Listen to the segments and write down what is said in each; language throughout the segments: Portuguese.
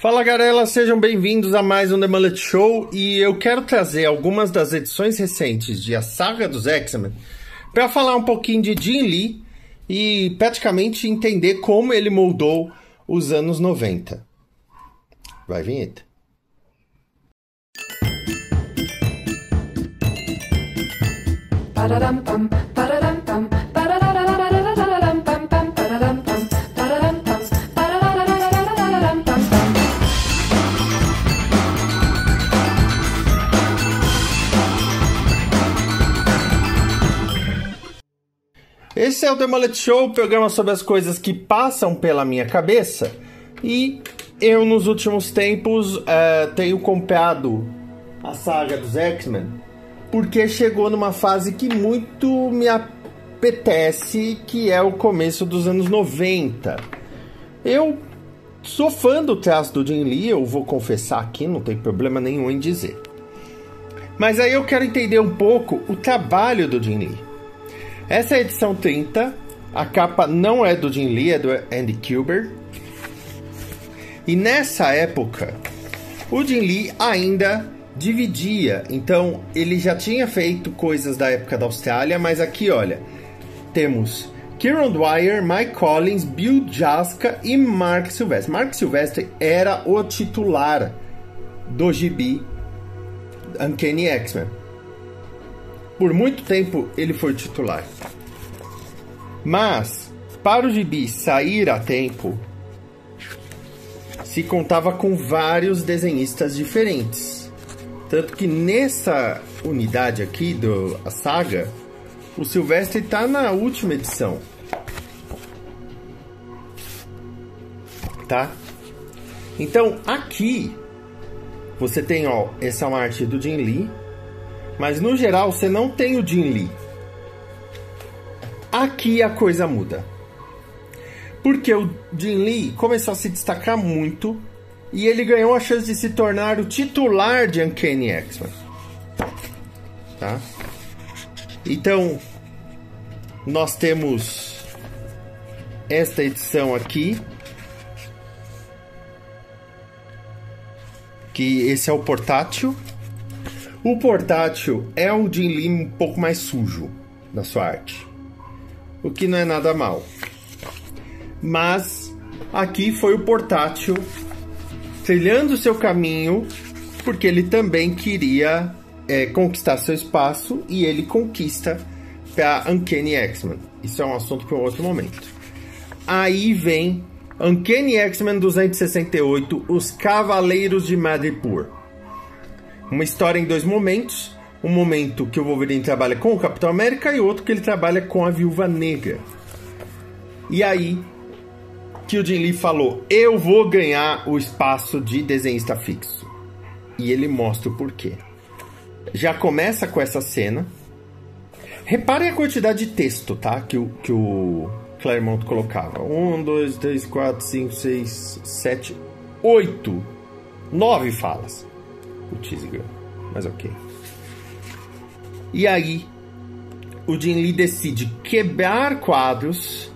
Fala galera, sejam bem-vindos a mais um The Mullet Show e eu quero trazer algumas das edições recentes de A Saga dos X-Men para falar um pouquinho de Jim Lee e praticamente entender como ele moldou os anos 90. Vai, vinheta. Esse é o The Mullet Show, o programa sobre as coisas que passam pela minha cabeça. E eu, nos últimos tempos, tenho comprado a saga dos X-Men porque chegou numa fase que muito me apetece, que é o começo dos anos 90. Eu sou fã do traço do Jim Lee, eu vou confessar aqui, não tem problema nenhum em dizer. Mas aí eu quero entender um pouco o trabalho do Jim Lee. Essa é a edição 30, a capa não é do Jim Lee, é do Andy Kubert. E nessa época, o Jim Lee ainda dividia, então ele já tinha feito coisas da época da Austrália, mas aqui, olha, temos Kieron Dwyer, Mike Collins, Bill Jaska e Mark Silvestre. Mark Silvestre era o titular do gibi Uncanny X-Men. Por muito tempo ele foi titular. Mas, para o gibi sair a tempo, se contava com vários desenhistas diferentes. Tanto que nessa unidade aqui da saga, o Silvestre está na última edição. Tá? Então, aqui, você tem essa arte do Jim Lee. Mas no geral você não tem o Jim Lee. Aqui a coisa muda. Porque o Jim Lee começou a se destacar muito e ele ganhou a chance de se tornar o titular de Uncanny X-Men. Tá? Então, nós temos esta edição aqui. Que esse é o portátil. O portátil é o Jim Lee um pouco mais sujo na sua arte, o que não é nada mal. Mas aqui foi o portátil trilhando seu caminho, porque ele também queria conquistar seu espaço, e ele conquista para Uncanny X-Men. Isso é um assunto para um outro momento. Aí vem Uncanny X-Men 268, Os Cavaleiros de Madripoor. Uma história em dois momentos. Um momento que o Wolverine trabalha com o Capitão América e outro que ele trabalha com a Viúva Negra. E aí que o Jim Lee falou: eu vou ganhar o espaço de desenhista fixo. E ele mostra o porquê. Já começa com essa cena. Reparem a quantidade de texto, tá? Que o Claremont colocava. 1, 2, 3, 4, 5, 6, 7, 8, 9 falas. O Tisger, mas ok. E aí, o Jim Lee decide quebrar quadros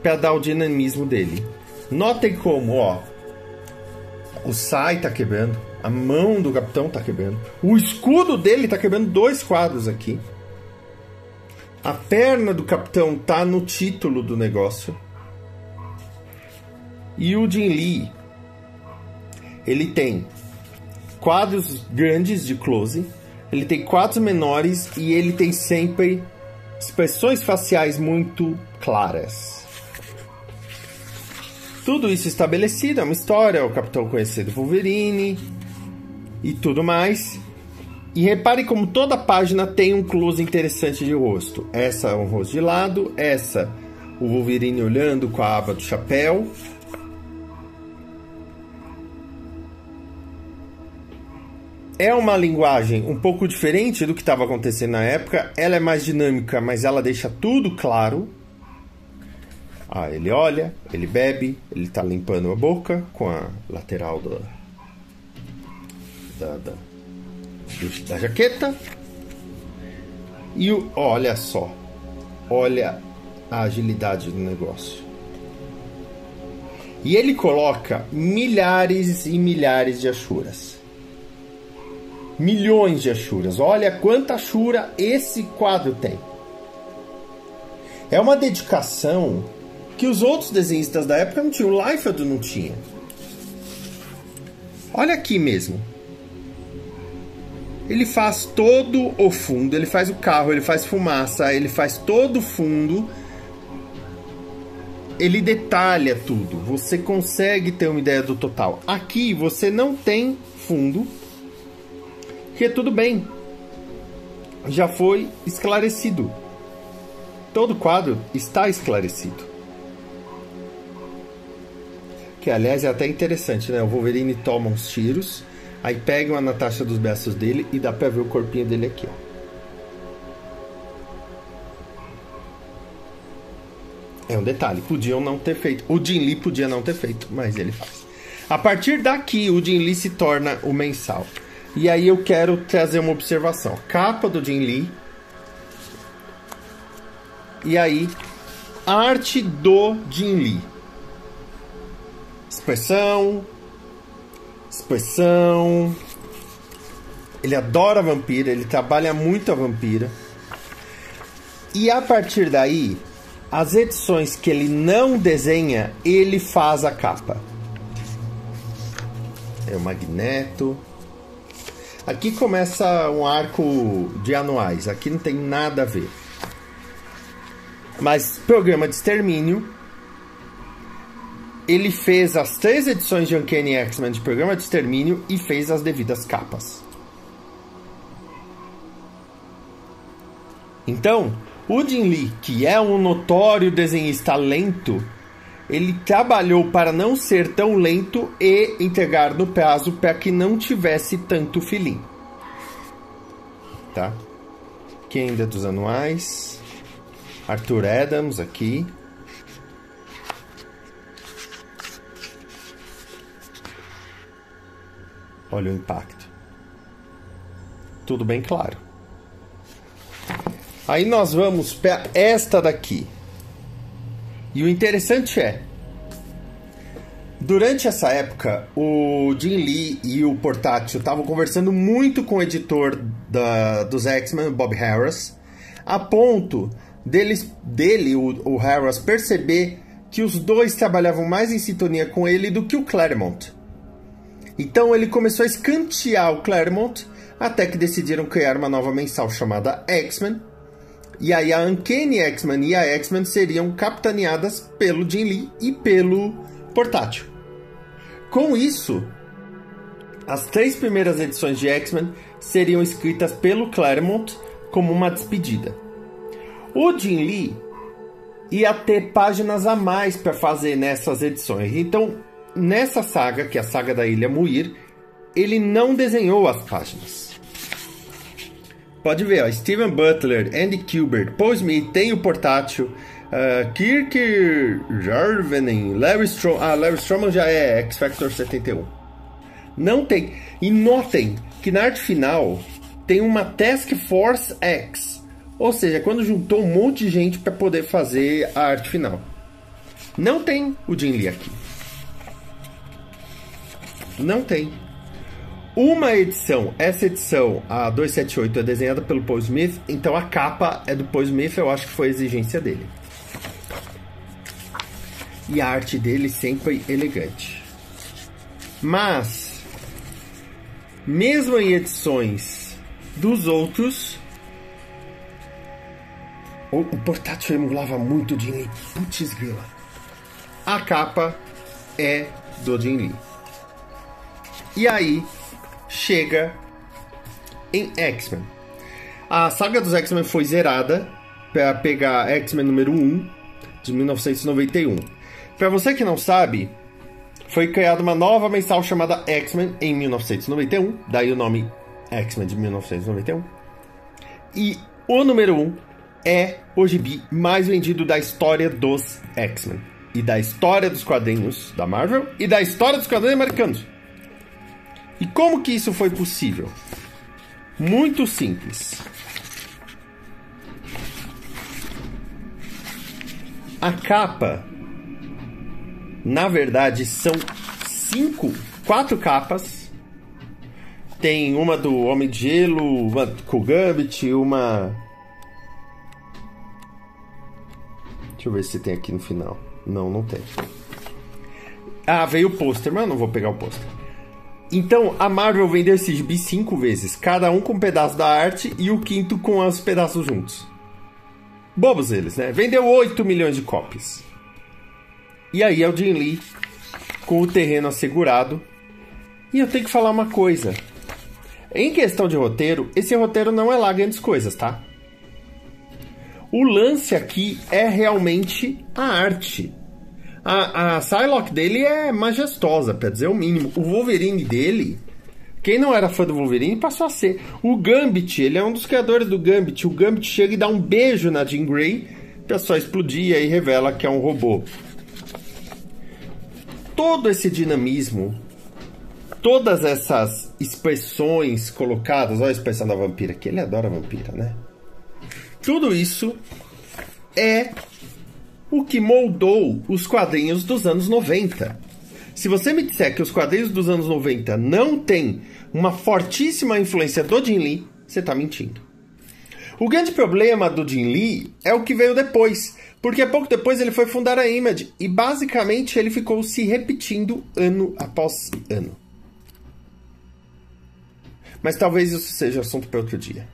para dar o dinamismo dele. Notem como, o Sai tá quebrando, a mão do Capitão tá quebrando, o escudo dele tá quebrando 2 quadros aqui. A perna do Capitão tá no título do negócio. E o Jim Lee, ele tem quadros grandes de close, ele tem quadros menores e ele tem sempre expressões faciais muito claras. Tudo isso estabelecido, é uma história, o Capitão conhecendo Wolverine e tudo mais. E repare como toda página tem um close interessante de rosto. Essa é um rosto de lado, essa o Wolverine olhando com a aba do chapéu. É uma linguagem um pouco diferente do que estava acontecendo na época. Ela é mais dinâmica, mas ela deixa tudo claro. Ele olha, ele bebe, ele está limpando a boca com a lateral da jaqueta. E olha só, olha a agilidade do negócio. E ele coloca milhares e milhares de Ashuras. Milhões de Ashuras. Olha quanta Ashura esse quadro tem. É uma dedicação que os outros desenhistas da época não tinham. O Liefeld não tinha. Olha aqui mesmo. Ele faz todo o fundo. Ele faz o carro, ele faz fumaça, ele faz todo o fundo. Ele detalha tudo. Você consegue ter uma ideia do total. Aqui você não tem fundo. Que tudo bem. Já foi esclarecido. Todo quadro está esclarecido. Que, aliás, é até interessante, né? O Wolverine toma uns tiros, aí pegam a Natasha dos braços dele e dá pra ver o corpinho dele aqui, ó. É um detalhe. Podiam não ter feito. O Jim Lee podia não ter feito, mas ele faz. A partir daqui, o Jim Lee se torna o mensal. E aí eu quero trazer uma observação. Capa do Jim Lee. E aí, arte do Jim Lee. Expressão. Ele adora a vampira, ele trabalha muito a vampira. E a partir daí, as edições que ele não desenha, ele faz a capa. É o Magneto. Aqui começa um arco de anuais. Aqui não tem nada a ver. Mas Programa de Extermínio, ele fez as 3 edições de Uncanny X-Men de Programa de Extermínio e fez as devidas capas. Então, o Jim Lee, que é um notório desenhista lento, ele trabalhou para não ser tão lento e entregar no prazo para que não tivesse tanto feeling. Tá? Aqui ainda dos anuais. Arthur Adams aqui. Olha o impacto. Tudo bem claro. Aí nós vamos para esta daqui. E o interessante é, durante essa época, o Jim Lee e o Portátil estavam conversando muito com o editor dos X-Men, Bob Harras, a ponto o Harras perceber que os dois trabalhavam mais em sintonia com ele do que o Claremont. Então ele começou a escantear o Claremont, até que decidiram criar uma nova mensal chamada X-Men. E aí a Uncanny X-Men e a X-Men seriam capitaneadas pelo Jim Lee e pelo Portátil. Com isso, as 3 primeiras edições de X-Men seriam escritas pelo Claremont como uma despedida. O Jim Lee ia ter páginas a mais para fazer nessas edições. Então, nessa saga, que é a saga da Ilha Muir, ele não desenhou as páginas. Pode ver, ó, Steven Butler, Andy Kubert, Paul Smith, tem o Portátil, Kirk Jarvenin, Larry Stroman. Larry Stroman já é X-Factor 71. Não tem. E notem que na arte final tem uma Task Force X. Ou seja, quando juntou um monte de gente para poder fazer a arte final. Não tem o Jim Lee aqui. Não tem. Uma edição, essa edição, a 278, é desenhada pelo Paul Smith, então a capa é do Paul Smith, eu acho que foi exigência dele. E a arte dele sempre elegante. Mas, mesmo em edições dos outros, o Portátil emulava muito o Jim Lee. Putz grila. A capa é do Jim Lee. E aí chega em X-Men. A saga dos X-Men foi zerada para pegar X-Men número 1 de 1991. Para você que não sabe, foi criada uma nova mensal chamada X-Men em 1991, daí o nome X-Men de 1991. E o número 1 é o gibi mais vendido da história dos X-Men. E da história dos quadrinhos da Marvel e da história dos quadrinhos americanos. E como que isso foi possível? Muito simples. A capa Na verdade, são 4 capas. Tem uma do Homem de Gelo, uma com o Gambit, uma... Deixa eu ver se tem aqui no final. Não, não tem. Ah, veio o pôster, mas eu não vou pegar o pôster. Então, a Marvel vendeu esse gibi 5 vezes. Cada um com um pedaço da arte e o quinto com os pedaços juntos. Bobos eles, né? Vendeu 8 milhões de cópias. E aí é o Jim Lee com o terreno assegurado. E eu tenho que falar uma coisa. Em questão de roteiro, esse roteiro não é lá grandes coisas, tá? O lance aqui é realmente a arte. A Psylocke dele é majestosa, pra dizer o mínimo. O Wolverine dele, quem não era fã do Wolverine passou a ser. O Gambit, ele é um dos criadores do Gambit. O Gambit chega e dá um beijo na Jean Grey pra só explodir e aí revela que é um robô. Todo esse dinamismo, todas essas expressões colocadas, olha a expressão da vampira aqui, ele adora vampira, né? Tudo isso é o que moldou os quadrinhos dos anos 90. Se você me disser que os quadrinhos dos anos 90 não têm uma fortíssima influência do Jim Lee, você está mentindo. O grande problema do Jim Lee é o que veio depois, porque pouco depois ele foi fundar a Image e basicamente ele ficou se repetindo ano após ano. Mas talvez isso seja assunto para outro dia.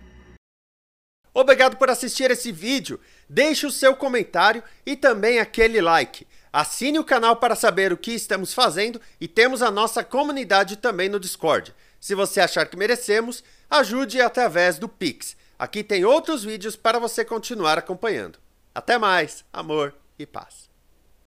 Obrigado por assistir esse vídeo, deixe o seu comentário e também aquele like. Assine o canal para saber o que estamos fazendo e temos a nossa comunidade também no Discord. Se você achar que merecemos, ajude através do Pix. Aqui tem outros vídeos para você continuar acompanhando. Até mais, amor e paz.